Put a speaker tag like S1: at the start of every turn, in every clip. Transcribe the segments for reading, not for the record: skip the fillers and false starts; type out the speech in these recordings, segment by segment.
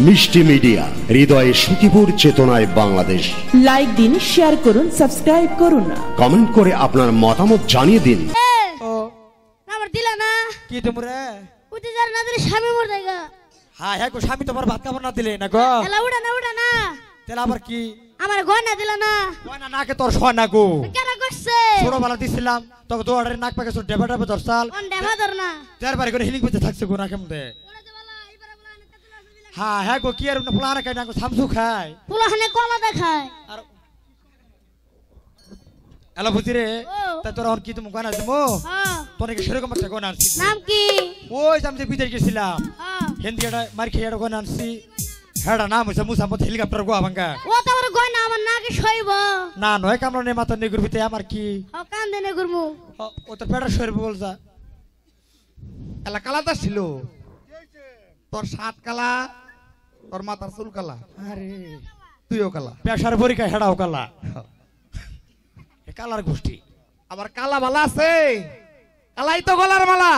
S1: মিষ্টি মিডিয়া, হৃদয়ে সুখীপুর, চেতনায় বাংলাদেশ।
S2: লাইক দিন, শেয়ার করুন, সাবস্ক্রাইব করুন,
S1: কমেন্ট করে আপনার মতামত জানিয়ে দিন।
S3: আমার দিলা না
S4: কি তোমরা
S3: উঠে যার না দিলে স্বামী মর যায়গা।
S4: হ্যাঁ হ্যাঁ গো, স্বামী তোমার ভাত খাবার না দিলে না গো।
S3: এলা উড়া না
S4: তেলা আবার কি
S3: আমার গয়না দিলা না।
S4: গয়না নাকে তোর শোয় না গো।
S3: কেন করছে
S4: ছোটবেলা দিছিলাম তখন তো অর্ডারে নাক পাকে ডেবা ডেবা ধরছাল।
S3: কোন দেবা ধর না
S4: চারবার করে হিলিং পেতে থাকছে গো না কেমনে। হ্যাঁ হ্যাঁ গো, কি আর পোলাহানা খাই না গো, সামসু খায়
S3: পোলাহানে কলা দেখায়।
S4: আর এলা বুঝি রে, তাই তোর কি তুমি গয়না দিমো? তোর কি সেরকম একটা গয়না আনছি।
S3: নাম কি?
S4: ওই আমি যে বিদেশ গেছিলাম, হিন্দি এটা মার খেয়ে এটা গয়না আনছি। হেডা নাম হইছে মুসাম্মদ হেলিকপ্টার গো ভাঙ্গা।
S3: ও তো আমার গয়না আমার নাকে শইব
S4: না নয় কামড় নে মাথা নেগুর ভিতরে আমার কি
S3: ও কান দেনে গুরমু।
S4: ও তো পেড়া শরীর বলছা।
S5: এলা কালাটা ছিল তোর সাত কালা, তোর মাথার চুল কালা,
S4: আরে
S5: তুইও কালা।
S4: পেশার পরীক্ষা হেডাও কালা, কালার গোষ্ঠী।
S5: আবার কালা মালা আছে, কালাই তো গলার মালা,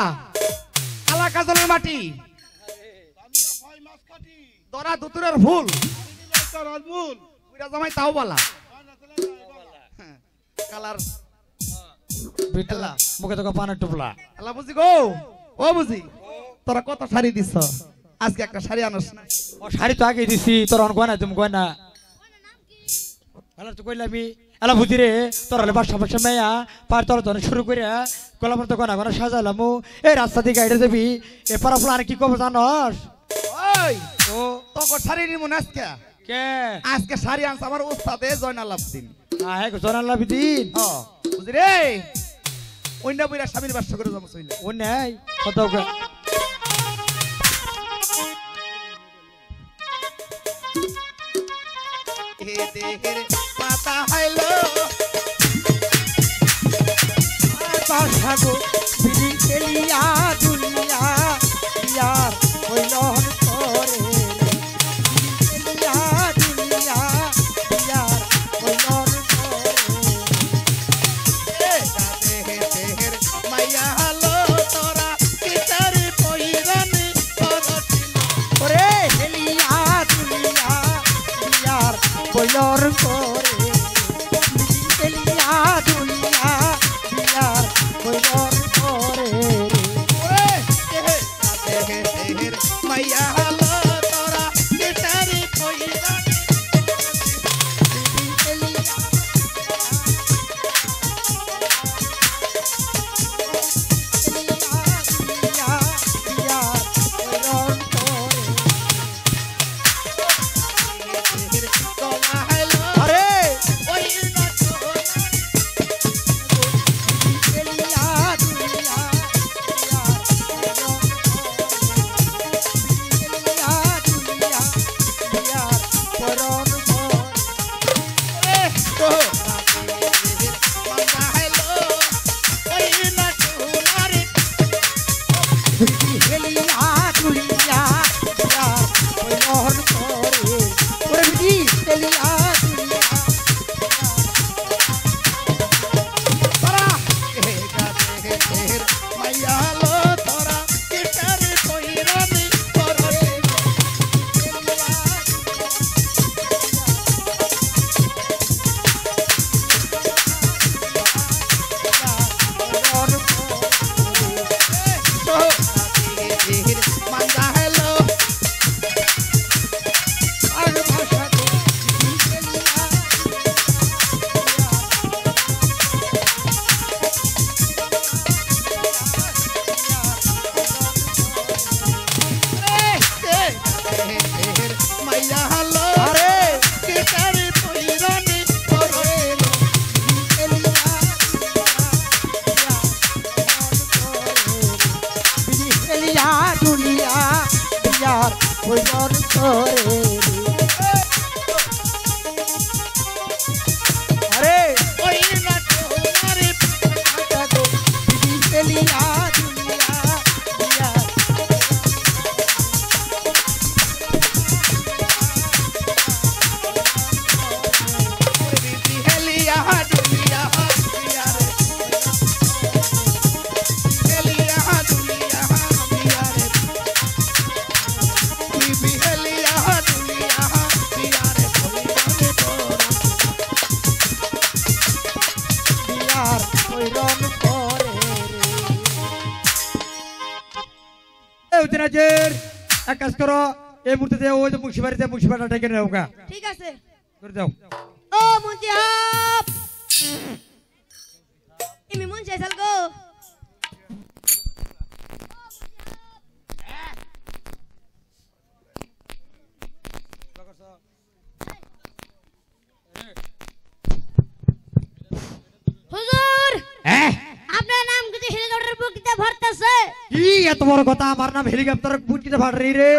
S5: কালা কাজলের মাটি, দরা দুতুরের ফুল, জামাই তাও বালা কালার
S4: বিটলা মুখে তো পানের টুপলা।
S5: এলা বুঝি গো, ও বুঝি তোরা কত শাড়ি দিছ, আজকে একটা শাড়ি আনস না।
S4: ও শাড়ি তো আগে দিছি, তোর গয়না তুমি গয়না এলা তো কইলামি। এলা বুঝি রে, তোর হলে বাসা বাসা মেয়া পার তোর ধরে শুরু করে গলা পর তো গয়না গয়না সাজালাম। এই রাস্তা দিয়ে গাইডে দেবি এ পারা ফুলা আর কি কব জানস?
S5: ওই
S4: ও
S5: তোকে শাড়ি নিব না আজকে।
S4: কে
S5: আজকে শাড়ি আনছে আমার উস্তাদে জয়নাল আবদিন।
S4: হ্যাঁ জনাল বিদিন
S5: বুঝি রে, অন্য বইরা স্বামীর বাসা করে যাবো চইলে।
S4: ও নাই কত
S5: এ দেহের পাতা হাইলো
S4: বাসাগো বিড়ি খেলিয়া দুনিয়া ইয়ার হইলন করে খেলিয়া দুনিয়া ইয়ার হইলন করে।
S5: দেহের মাইয়া হালো তোরা কিতার পইরানি করছিল।
S4: ওরে খেলিয়া দুনিয়া ইয়ার হইলন করে খেলিয়া দুনিয়া ইয়ার হইলন করে।
S5: দেহের মাইয়া হালো তোরা কিতার পইরানি Happy
S4: মুদিনাজের এক কাজ করো এই মুহূর্তে ওই তো মুন্সিবাড়িটা ডেকে নেও গা
S3: ঠিক আছে
S4: করে দাও
S3: ও মুন্সি হাপ ইমি মুন্সি আইসাল গো হুজুর
S4: হ্যাঁ
S3: আপনার নাম কিন্তু হেলিকপ্টার বুকিতে ভরতেছে
S4: কি এত বড় কথা আমার নাম হেলিকপ্টার বুটকিতে ফাটারি রে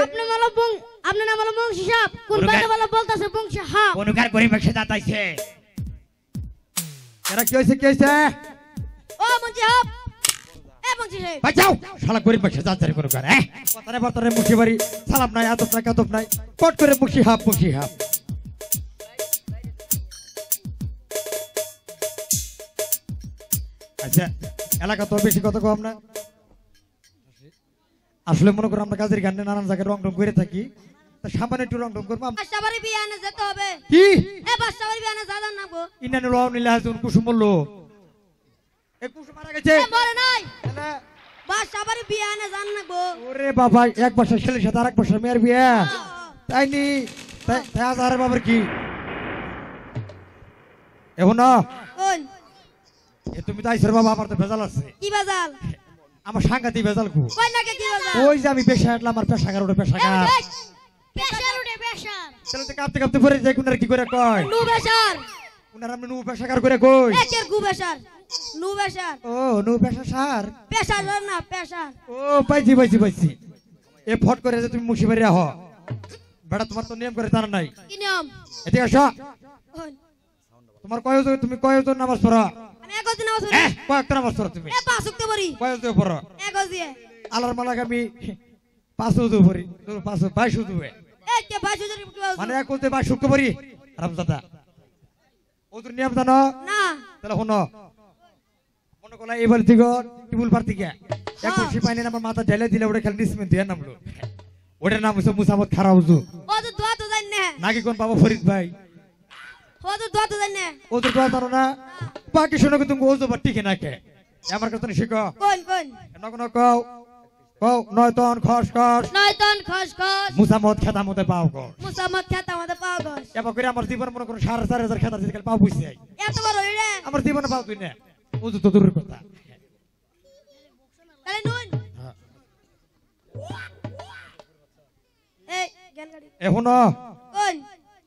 S3: আপনার নাম হলো বংশী সাপ কোন বাইরে বলা বলতাছে বংশী হাপ
S4: অনুকার পরিবেশ সাথে দাতাইছে এরা কি হইছে
S3: ও বংশী হাপ এ বংশী সাহেব
S4: বাঁচাও শালা গরিব পয়সা যাচারি করো করে হ্যাঁ কথারে মুন্সিবাড়ি সালাম নাই আদব নাই কাদব নাই কট করে মুন্সি হাপ আচ্ছা এলাকা তো বেশি কথা কম না আসলে মনে করো আমরা কাজের গানে নানান জায়গায় রং করে থাকি তা সামান্য একটু রং করবো
S3: বাসাবাড়ি বিয়ানে যেতে হবে
S4: কি
S3: এ বাসাবাড়ি বিয়ানে যাবেন না গো
S4: ইনানে লো নিলে হাজুন কুসুম বললো এ কুসুম মারা গেছে
S3: এ মরে নাই বাসাবাড়ি বিয়ানে যান না গো
S4: ওরে বাবা এক বছর ছেলের সাথে আরেক বছর মেয়ের বিয়ে তাই নি তাই আরে বাবার কি এখন না
S3: কোন
S4: এ তুমি তো আইসর বাবা আমার তো ভেজাল আছে
S3: কি বাজাল
S4: আমার সাংঘাতিক ভেজাল কো
S3: কই নাকি কি বাজাল
S4: ওই যে আমি পেশা হাঁটলাম আমার পেশাগার ওটা পেশাগার
S3: পেশার উঠে পেশার
S4: ছেলেতে কাঁপতে পরে যাই কুনার কি করে কয়
S3: নু পেশার
S4: কুনার আমি নু পেশাগার করে কই
S3: একের গু পেশার নু পেশার
S4: ও নু পেশা সার
S3: পেশার না পেশার
S4: ও পাইছি এ ফট করে যে তুমি মুন্সিবাড়ি আহ বেটা তোমার তো নিয়ম করে জানা নাই
S3: কি নিয়ম
S4: এদিকে আসো
S3: কোন
S4: তোমার তুমি কয়জন নামাজ পড়ো
S3: আমি এক দিন নামাজ পড়ি
S4: কয়েকটা নামাজ পড়ো তুমি
S3: এ পাঁচ ওয়াক্ত পড়ি
S4: কয়জন পড়ো
S3: এক দিয়ে
S4: আলার মালাক আমি 5 উযু পড়ি 22 উযু
S3: এ কে বাজু জরি কি বাজু
S4: মানে এক উযু 22 উযু পড়ি রামজাদা ওদের নিয়ম জানো
S3: না
S4: তাহলে শোনো মনে করলা এবার দিগ টিবুল পার থেকে এক কুশি পানি আমার মাথা ঢেলে দিলে ওটা খালি নিসমেন দিয়ে নামলো ওটার নাম হচ্ছে মুসামত খারা উযু
S3: ও তো দোয়া তো জান না
S4: নাকি কোন বাবা ফরিদ ভাই
S3: ও তো দোয়া তো জান না
S4: ওদের কথা জানো না বাকি শোনো তুমি ওজো বা টিকে না কে আমার কথা শিখো
S3: কোন
S4: নকন কও নয়তন খস
S3: নয়তন খসখস
S4: মুসামত খেতা মতে পাও গো
S3: মুসাম্মদ খেতা আমাদের পাও গস
S4: এবার করে আমার জীবন মনে করো 4,500 খেতা দিতে পাও বুঝছি
S3: এত বড় রে
S4: আমার জীবনে পাও তুই না ওজো তো দূরের কথা
S3: তাহলে নুন এই জ্ঞান গাড়ি
S4: এখন
S3: কোন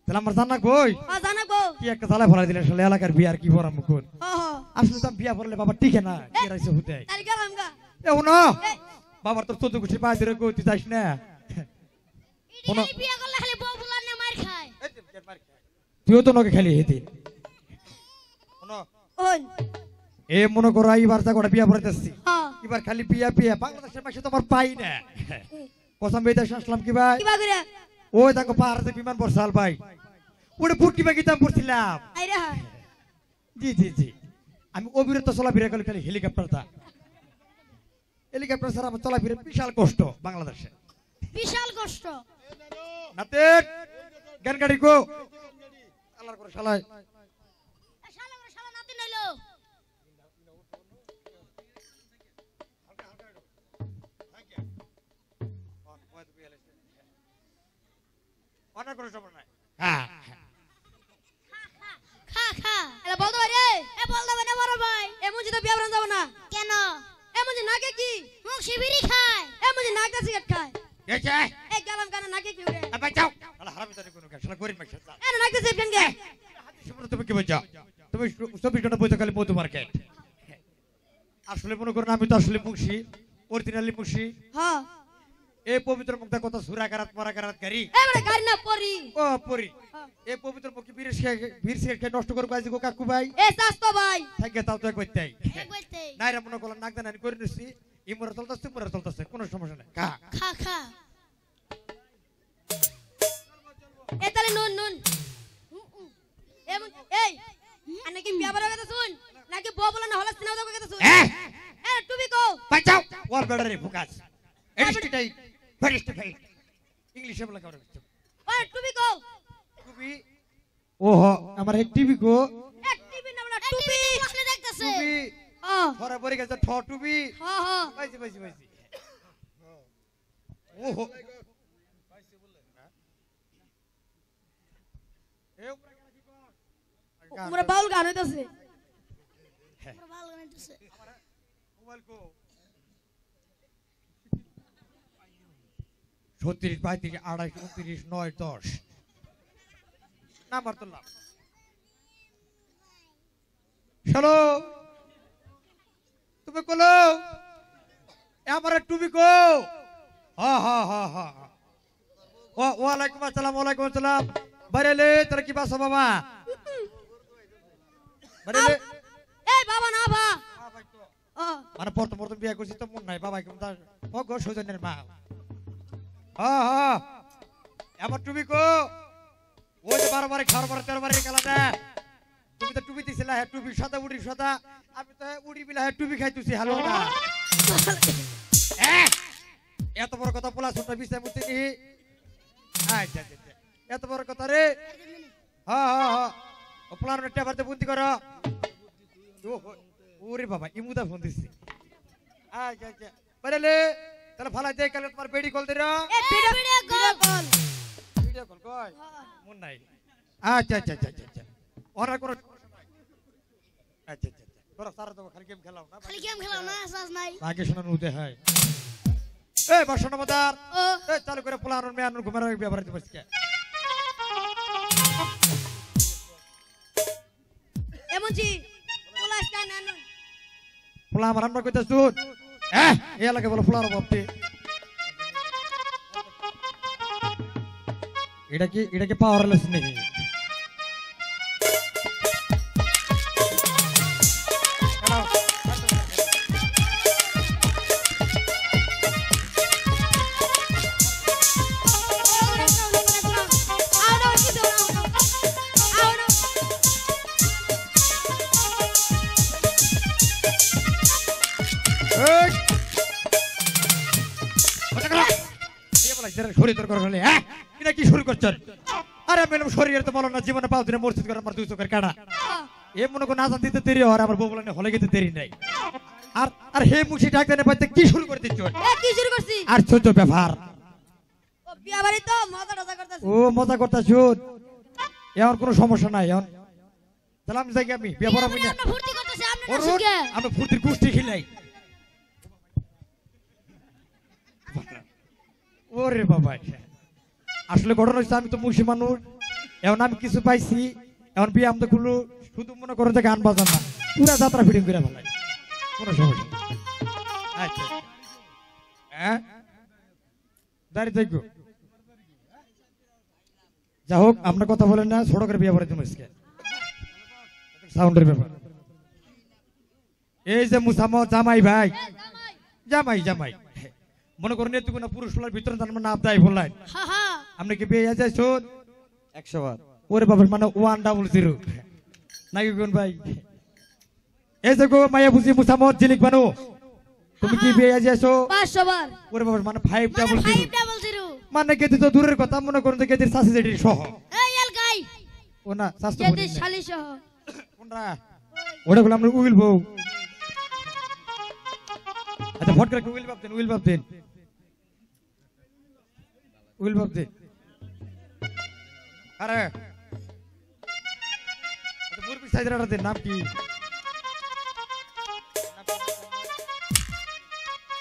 S4: তাহলে আমার জানা কই
S3: ও জানা গো
S4: কি একটা চালা ফলাই দিলে আসলে এলাকার বিয়ার কি ভরা মুকুন
S3: ও হো
S4: আসলে তো বিয়া করলে বাবা টিকে না কি রাইছে হতে
S3: তাহলে গেলাম গা
S4: এখন
S3: এই
S4: বাবার তোর 14 গুছি পায় ধরে কই তুই যাস না
S3: ইডি খালি বিয়া করলে খালি বউ বুলার না মার খায়
S4: তুইও তো নকে খালি হেতি
S3: কোন
S4: এ মনে করো এইবার যা করে বিয়া পড়াইতেছি
S3: হ্যাঁ
S4: এবার খালি বিয়া বাংলাদেশের মাসে তো আমার পাই না কসম বেদাস আসলাম কি ভাই
S3: কি বাগুরা
S4: ওই দেখো পাহাড়ে বিমান বর্ষাল ভাই ওটা ফুটকি বাকি দাম পড়ছিলাম
S3: আইরা
S4: জি আমি অবিরত চলাফেরা করলে খালি হেলিকপ্টার ছাড়া আমার চলাফেরা বিশাল কষ্ট বাংলাদেশে
S3: বিশাল কষ্ট
S4: নাতে জ্ঞান গাড়ি কো আল্লাহর করে শালায়
S3: শালা নাতি নাইলো
S4: অনেক করে সব নাই হ্যাঁ
S3: খা এলা বলতে পারে এ বলতে পারে না বড় ভাই এমন যদি বিয়া বরণ যাব না কেন এমন যে নাকে কি মুখ শিবিরি খায় এমন যে নাকে সিগারেট খায়
S4: দেখে
S3: এই গালাম কানে নাকে কি উড়ে
S4: আবার যাও আল্লাহ হারামি তারে কোন শালা গরিব মাইশ
S3: এ নাকে সিগারেট কেন গে
S4: শুনো তুমি কি বলছো তুমি 24 ঘন্টা বইতে খালি মধু মার্কেট আসলে মনে করো আমি তো আসলে মুখী অরিজিনালি মুখী
S3: হ্যাঁ
S4: এই পবিত্র মুক্তা কত সুরা কারাত মারা কারাত করি
S3: এবারে গাড়ি না পরি
S4: ও পরি এই পবিত্র মুখী বীর শেখ নষ্ট করে কইছি গো কাকু ভাই
S3: এ সাস্তো ভাই
S4: থাকে তাও তো একবার তাই
S3: এক বলতে
S4: নাই রে মনে করলাম নাক দানা করে নিছি ইমরা চলতেছে কোনো সমস্যা নাই
S3: খা এ তাহলে নুন এমন এই আনে কি বিয়া বড় কথা শুন নাকি বউ বলা না হলা সিনেমা দেখো কথা শুন এ টুবি কো
S4: বাঁচাও ওর বেড়ারে ফোকাস এডিস্টিটাই ফেরিস্টিফাইড ইংলিশে বলা করে
S3: ওই টুবি কো
S4: টুবি ওহো আমার এক টিভি গো
S3: এক টিভি না বলা টুবি আসলে দেখতেছে
S4: টুবি
S3: ও
S4: ধরা পড়ে গেছে ঠ টুবি
S3: হ্যাঁ
S4: পাইছি
S5: ওহো
S3: তোমরা বাউল গান হইতাছে
S5: মোবাইল কো 36 35 28 29 9 10 নাম্বার তুললাম চলো তুমি কলো আমার তুমি কো হ্যাঁ হ্যাঁ হ্যাঁ হ্যাঁ ওয়ালাইকুম আসসালাম বারেলে তোর কি বাসা বাবা বারেলে
S3: এই বাবা না বা
S5: মানে প্রথম বিয়ে করছি তো মন নাই বাবা কেমন তার ও গো সৌজন্যের মা হ্যাঁ হ্যাঁ এবার তুমি কো ওই যে 12 বারে খাওয়ার পরে 13 বারে গেলা না তুমি তো টুপি দিছিলা হ্যাঁ টুপি সাদা উড়ি সাদা আমি তো উড়ি বিলা হ্যাঁ টুপি খাইতেছি হ্যালো না এত বড় কথা পোলা ছোটটা বিষয় মুতি নি আচ্ছা এত বড় কথা রে হ্যাঁ হ্যাঁ হ্যাঁ ও পোলার টেবারতে বুদ্ধি করো ওরে বাবা ইমুদা ফোন দিছি আচ্ছা আচ্ছা বলে তাহলে ফালাই দে কালে তোমার বেডি কল দিরা
S3: এ ভিডিও কল
S5: ভিডিও কল কই মন নাই আচ্ছা আচ্ছা আচ্ছা আচ্ছা ওরা কোন আচ্ছা আচ্ছা তোরা সারা তো খালি গেম খেলাও না
S3: খালি গেম খেলাও না আসাস নাই
S5: আগে শোনানো উদে হয় এই বর্ষণ মদার
S3: ও
S5: এই চালু করে পোলার মেয়ান ঘুমার ব্যাপারে দিবস কে
S3: এমনজি পোলাস কান আনো
S5: পোলা আমার আমরা কইতা শুন এই লাগে বলো পোলার বাপটি এটা কি পাওয়ারলেস নাকি শরীর তোর করলে এটা কি শুরু করছেন আরে মেলাম শরীরের তো বলো না জীবনে পাও দিনে মসজিদ করে আমার দুই চোখের কাটা এ মনে করো নাজান দিতে দেরি হয় আমার বউ বলে হলে গেতে দেরি নাই আর আর হে মুখি ডাক দেনে পাইতে কি শুরু করে দিচ্ছ
S3: কি শুরু করছি
S5: আর ছোট ব্যাপার
S3: ও বিয়া বাড়ি তো মজা টজা করতেছি
S5: ও মজা করতেছ এমন কোনো সমস্যা নাই এখন তাহলে আমি যাই আমি বিয়ে পড়াবো না
S3: আমরা ফুর্তি করতেছি আপনি না শিখে
S5: আমি ফুর্তির কুস্তি খিলাই ওরে বাবা আসলে ঘটনা হচ্ছে আমি তো মুসি মানুষ এখন আমি কিছু পাইছি এখন বিয়ে আমি তো খুলু শুধু মনে করো যে গান বাজান না পুরা যাত্রা ফিটিং করে ফেলাই কোনো সমস্যা আচ্ছা হ্যাঁ দাঁড়িয়ে দেখো যা হোক আপনার কথা বলেন না ছোট করে বিয়ে পড়ে তুমি সাউন্ডের ব্যাপার এই যে মুসামত জামাই ভাই জামাই জামাই মনে করেন এত কোনো পুরুষ পোলার ভিতরে তার মানে আবদাই বললেন
S3: হ্যাঁ হ্যাঁ
S5: আপনি কি পেয়ে যাচ্ছেন 100 বার ওরে বাবা মানে 100 নাকি কোন ভাই এই যে গো মায়া বুঝি মুসামত জিলিক বানো তুমি কি পেয়ে যাচ্ছো
S3: 500 বার
S5: ওরে বাবা মানে 500 মানে
S3: 500
S5: কেদি তো দূরের কথা মনে করেন যে কেদির শাশি জেডির সহ
S3: এই এল গাই
S5: ও না শাস্ত
S3: যেতে শালি সহ
S5: কোনরা ওটা গুলো আমরা উইল বউ আচ্ছা ফট করে উইল বাপ দেন উইল বাপ দেন আরে আচ্ছা মুরবি সাইদরা দেন নাম কি